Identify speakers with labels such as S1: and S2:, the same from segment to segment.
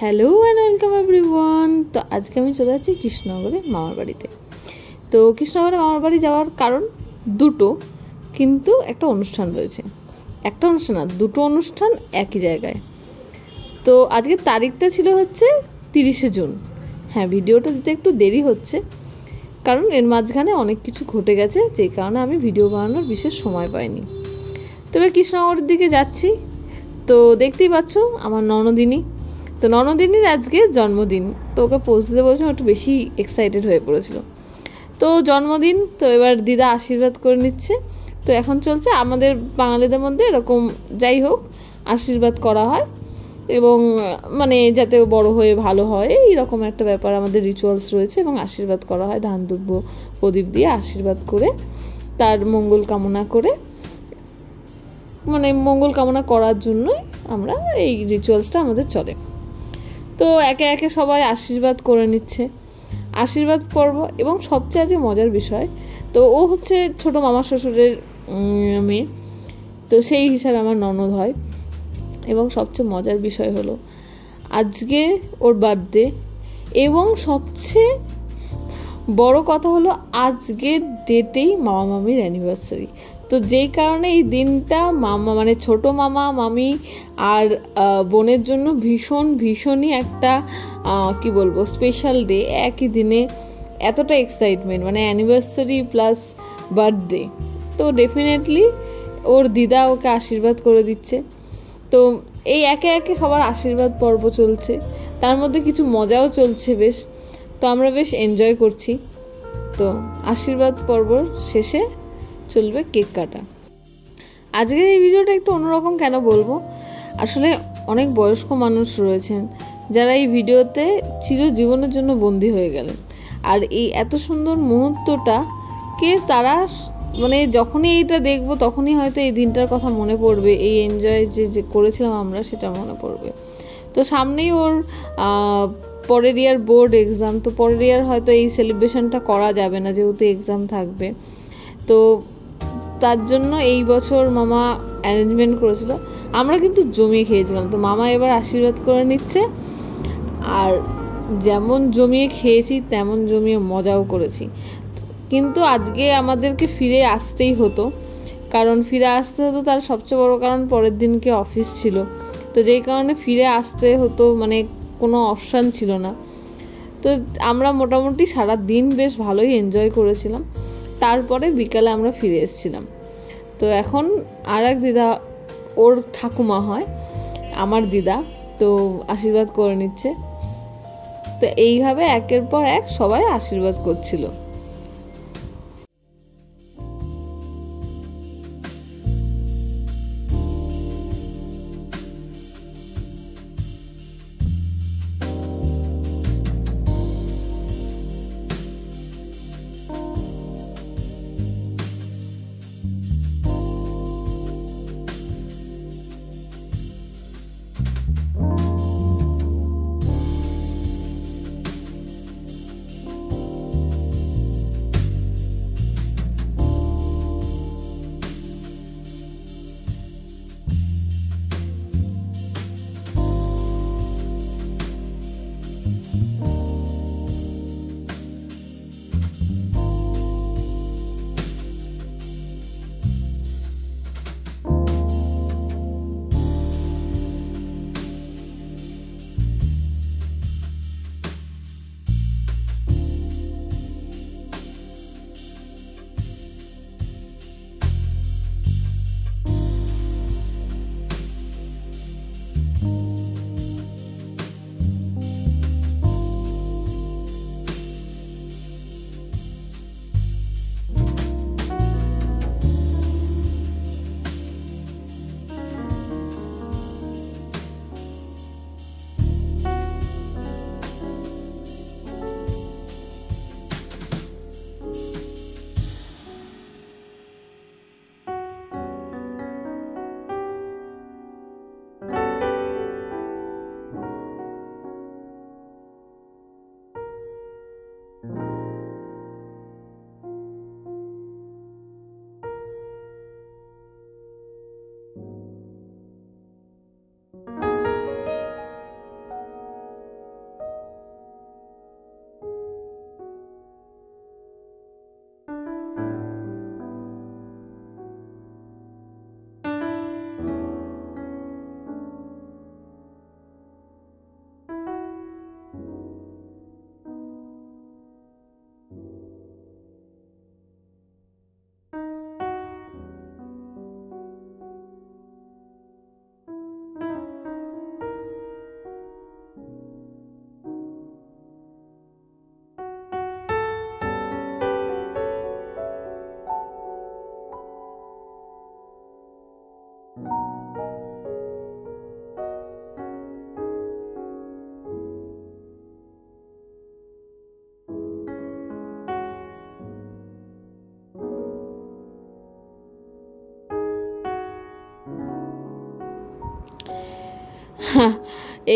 S1: Hello and welcome everyone. তো আজকে আমি চলে যাচ্ছি কৃষ্ণনগরে মামার বাড়িতে। তো কৃষ্ণনগরে মামার বাড়ি যাওয়ার কারণ দুটো, কিন্তু একটা অনুষ্ঠান রয়েছে। একটা অনুষ্ঠান না, দুটো অনুষ্ঠান একই জায়গায়। তো আজকের তারিখটা ছিল হচ্ছে 30শে জুন। হ্যাঁ, ভিডিওটা দিতে একটু দেরি হচ্ছে, কারণ এর মাঝখানে অনেক কিছু ঘটে গেছে, যেই কারণে আমি ভিডিও বানানোর বিশেষ সময় পাইনি। তবে কৃষ্ণনগরের দিকে যাচ্ছি। তো দেখতেই পাচ্ছ আমার ননদিনী। তো ননদিনীর আজকে জন্মদিন, তো ওকে পৌঁছতে বলছিলাম, একটু বেশি এক্সাইটেড হয়ে পড়েছিল। তো জন্মদিন, তো এবার দিদা আশীর্বাদ করে নিচ্ছে। তো এখন চলছে আমাদের বাঙালিদের মধ্যে এরকম, যাই হোক, আশীর্বাদ করা হয় এবং মানে যাতে বড় হয়ে ভালো হয়, এইরকম একটা ব্যাপার আমাদের রিচুয়ালস রয়েছে। এবং আশীর্বাদ করা হয় ধান দুব্য প্রদীপ দিয়ে আশীর্বাদ করে, তার মঙ্গল কামনা করে, মানে মঙ্গল কামনা করার জন্যই আমরা এই রিচুয়ালসটা আমাদের চলে। তো একে একে সবাই আশীর্বাদ করে নিচ্ছে, আশীর্বাদ পর্ব। এবং সবচেয়ে আজকে মজার বিষয়, তো ও হচ্ছে ছোট মামা শ্বশুরের মেয়ে, তো সেই হিসাবে আমার ননদ হয়। এবং সবচেয়ে মজার বিষয় হলো আজকে ওর বার্থডে, এবং সবচেয়ে বড় কথা হলো আজকের ডেটেই মামা মামির অ্যানিভার্সারি। তো যেই কারণে এই দিনটা মামা, মানে ছোট মামা মামি আর বোনের জন্য ভীষণই একটা কি বলবো, স্পেশাল ডে। একই দিনে এতটা এক্সাইটমেন্ট, মানে অ্যানিভার্সারি প্লাস বার্থডে। তো ডেফিনেটলি ওর দিদা ওকে আশীর্বাদ করে দিচ্ছে। তো এই একে একে সবার আশীর্বাদ পর্ব চলছে, তার মধ্যে কিছু মজাও চলছে বেশ। তো আমরা বেশ এনজয় করছি। তো আশীর্বাদ পর্ব শেষে চলবে কেক কাটা। আজকের এই ভিডিওটা একটু অন্যরকম কেন বলবো, আসলে অনেক বয়স্ক মানুষ রয়েছেন যারা এই ভিডিওতে চিরজীবনের জন্য বন্দী হয়ে গেলেন। আর এই এত সুন্দর মুহূর্তটাকে তারা, মানে যখনই এইটা দেখবো তখনই হয়তো এই দিনটার কথা মনে পড়বে, এই এনজয় যে করেছিলাম আমরা সেটা মনে পড়বে। তো সামনেই ওর পরের ইয়ার বোর্ড এক্সাম। তো পরের ইয়ার হয়তো এই সেলিব্রেশনটা করা যাবে না, যেহেতু এক্সাম থাকবে। তো তার জন্য এই বছর মামা অ্যারেঞ্জমেন্ট করেছিল, আমরা কিন্তু জমিয়ে খেয়েছিলাম। তো মামা এবার আশীর্বাদ করে নিচ্ছে, আর যেমন জমিয়ে খেয়েছি তেমন জমিয়ে মজাও করেছি। কিন্তু আজকে আমাদেরকে ফিরে আসতেই হতো, কারণ ফিরে আসতে হতো, তার সবচেয়ে বড় কারণ পরের দিনকে অফিস ছিল। তো যেই কারণে ফিরে আসতে হতো, মানে কোনো অপশান ছিল না। তো আমরা মোটামুটি সারা দিন বেশ ভালোই এনজয় করেছিলাম। তারপরে বিকালে আমরা ফিরে এসেছিলাম। তো এখন আর এক দিদা, ওর ঠাকুমা হয় আমার দিদা, তো আশীর্বাদ করে নিচ্ছে। তো এইভাবে একের পর এক সবাই আশীর্বাদ করছিল।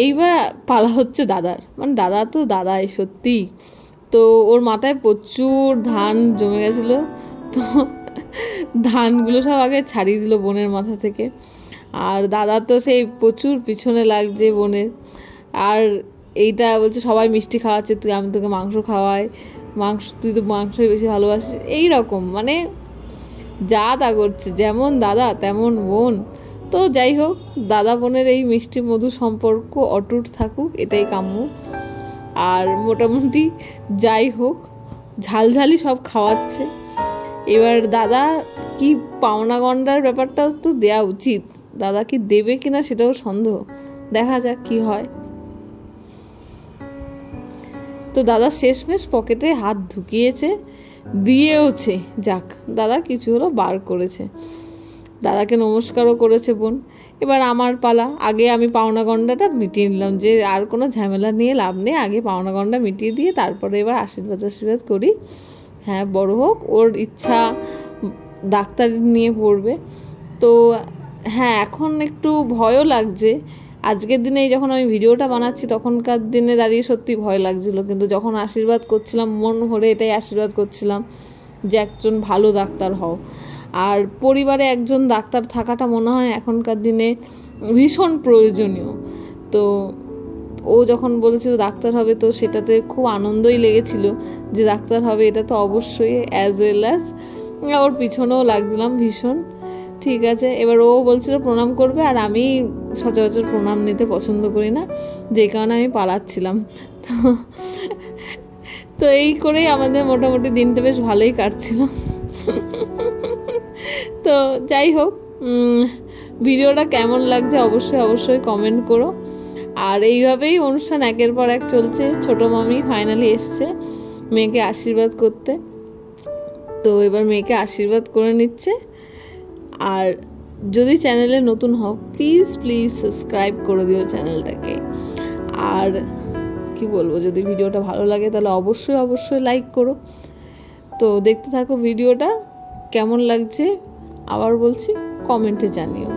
S1: এইবার পালা হচ্ছে দাদার, মানে দাদা তো দাদাই সত্যি। তো ওর মাথায় প্রচুর ধান জমে গেছিলো, তো ধানগুলো সব আগে ছাড়িয়ে দিল বোনের মাথা থেকে। আর দাদা তো সেই প্রচুর পিছনে লাগছে বোনের। আর এইটা বলছে সবাই মিষ্টি খাওয়াচ্ছে, আমি তোকে মাংস খাওয়াই, তুই তো মাংসই বেশি ভালোবাসিস, এইরকম মানে যা তা করছে, যেমন দাদা তেমন বোন। তো যাই হোক, দাদা বোনের এই মিষ্টি মধুর সম্পর্ক অটুট থাকুক, এটাই কাম্য। আর মোটামুটি যাই হোক, ঝালঝালি সব খাওয়াচ্ছে। এবার দাদা কি পাওনা গন্ডার ব্যাপারটাও তো দেওয়া উচিত, দাদা কি দেবে কিনা সেটাও সন্দেহ, দেখা যাক কি হয়। তো দাদা শেষমেশ পকেটে হাত ঢুকিয়েছে, দিয়েওছে, যাক দাদা কিছু হলো বার করেছে। দাদাকে নমস্কারও করেছে বোন। এবার আমার পালা, আগে আমি পাওনা গন্ডাটা মিটিয়ে নিলাম, যে আর কোনো ঝামেলা নিয়ে লাভ নেই, আগে পাওনা গন্ডা মিটিয়ে দিয়ে তারপরে এবার আশীর্বাদ করি। হ্যাঁ, বড় হোক, ওর ইচ্ছা ডাক্তারি নিয়ে পড়বে। তো হ্যাঁ, এখন একটু ভয়ও লাগছে। আজকের দিনে যখন আমি ভিডিওটা বানাচ্ছি তখনকার দিনে দাঁড়িয়ে সত্যি ভয় লাগছিল, কিন্তু যখন আশীর্বাদ করছিলাম মন ভরে এটাই আশীর্বাদ করছিলাম যে একজন ভালো ডাক্তার হও। আর পরিবারে একজন ডাক্তার থাকাটা মনে হয় এখনকার দিনে ভীষণ প্রয়োজনীয়। তো ও যখন বলেছিল ডাক্তার হবে, তো সেটাতে খুব আনন্দই লেগেছিল যে ডাক্তার হবে, এটা তো অবশ্যই, অ্যাজ ওয়েল অ্যাজ ওর পিছনেও লাগছিলাম ভীষণ। ঠিক আছে, এবার ও বলছিল প্রণাম করবে, আর আমি সচরাচর প্রণাম নিতে পছন্দ করি না, যে কারণে আমি পালাচ্ছিলাম। তো এই করেই আমাদের মোটামুটি দিনটা বেশ ভালোই কাটছিল। তো যাই হোক, ভিডিওটা কেমন লাগছে অবশ্যই কমেন্ট করো। আর এইভাবেই অনুষ্ঠান একের পর এক চলছে। ছোট মামি ফাইনালি এসছে মেয়েকে আশীর্বাদ করতে, তো এবার মেয়েকে আশীর্বাদ করে নিচ্ছে। আর যদি চ্যানেলে নতুন হও প্লিজ সাবস্ক্রাইব করে দিও চ্যানেলটাকে। আর কি বলবো, যদি ভিডিওটা ভালো লাগে তাহলে অবশ্যই লাইক করো। তো দেখতে থাকো ভিডিওটা, কেমন লাগছে আবার বলছি কমেন্টে জানিও।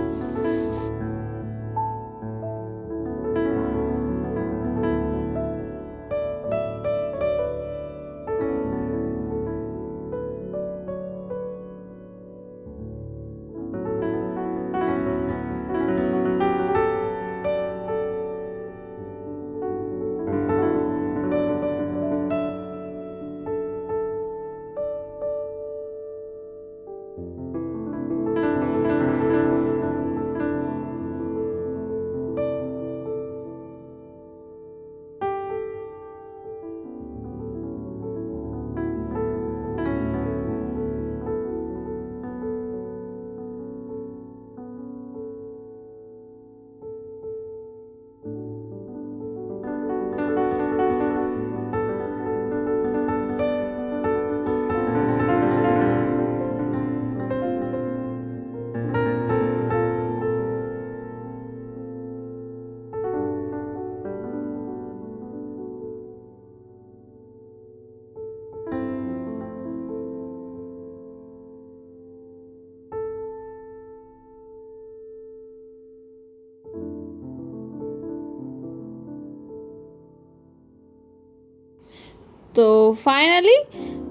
S1: তো ফাইনালি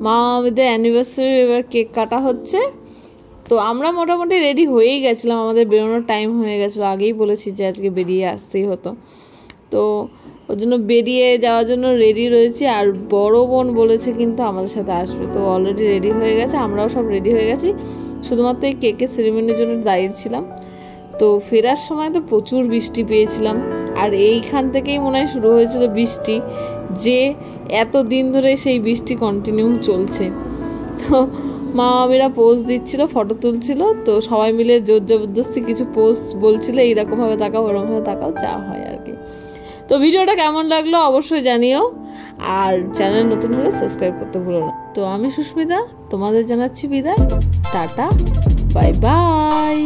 S1: মামাদের অ্যানিভার্সারি এবার কেক কাটা হচ্ছে। তো আমরা মোটামুটি রেডি হয়েই গেছিলাম, আমাদের বেরোনোর টাইম হয়ে গেছিলো, আগেই বলেছি যে আজকে বেরিয়ে আসতেই হতো। তো ওর জন্য বেরিয়ে যাওয়ার জন্য রেডি রয়েছি। আর বড় বোন বলেছে কিন্তু আমাদের সাথে আসবে, তো অলরেডি রেডি হয়ে গেছে, আমরাও সব রেডি হয়ে গেছি, শুধুমাত্র এই কেকের সেরিমনির জন্য দাঁড়িয়েছিলাম। তো ফেরার সময় তো প্রচুর বৃষ্টি পেয়েছিলাম, আর এইখান থেকেই মনে হয় শুরু হয়েছিল বৃষ্টি, যে এত দিন ধরে সেই বৃষ্টি কন্টিনিউ চলছে। তো মামামিরা পোজ দিচ্ছিল, ফটো তুলছিল, তো সবাই মিলে জোর জবরদস্তি কিছু পোজ বলছিল, এইরকমভাবে তাকাও ওরকমভাবে তাকাও, যা হয় আর কি। তো ভিডিওটা কেমন লাগলো অবশ্যই জানিও, আর চ্যানেল নতুন হলে সাবস্ক্রাইব করতে ভুলো না। তো আমি সুস্মিতা, তোমাদের জানাচ্ছি বিদায়, টাটা, বাই বাই।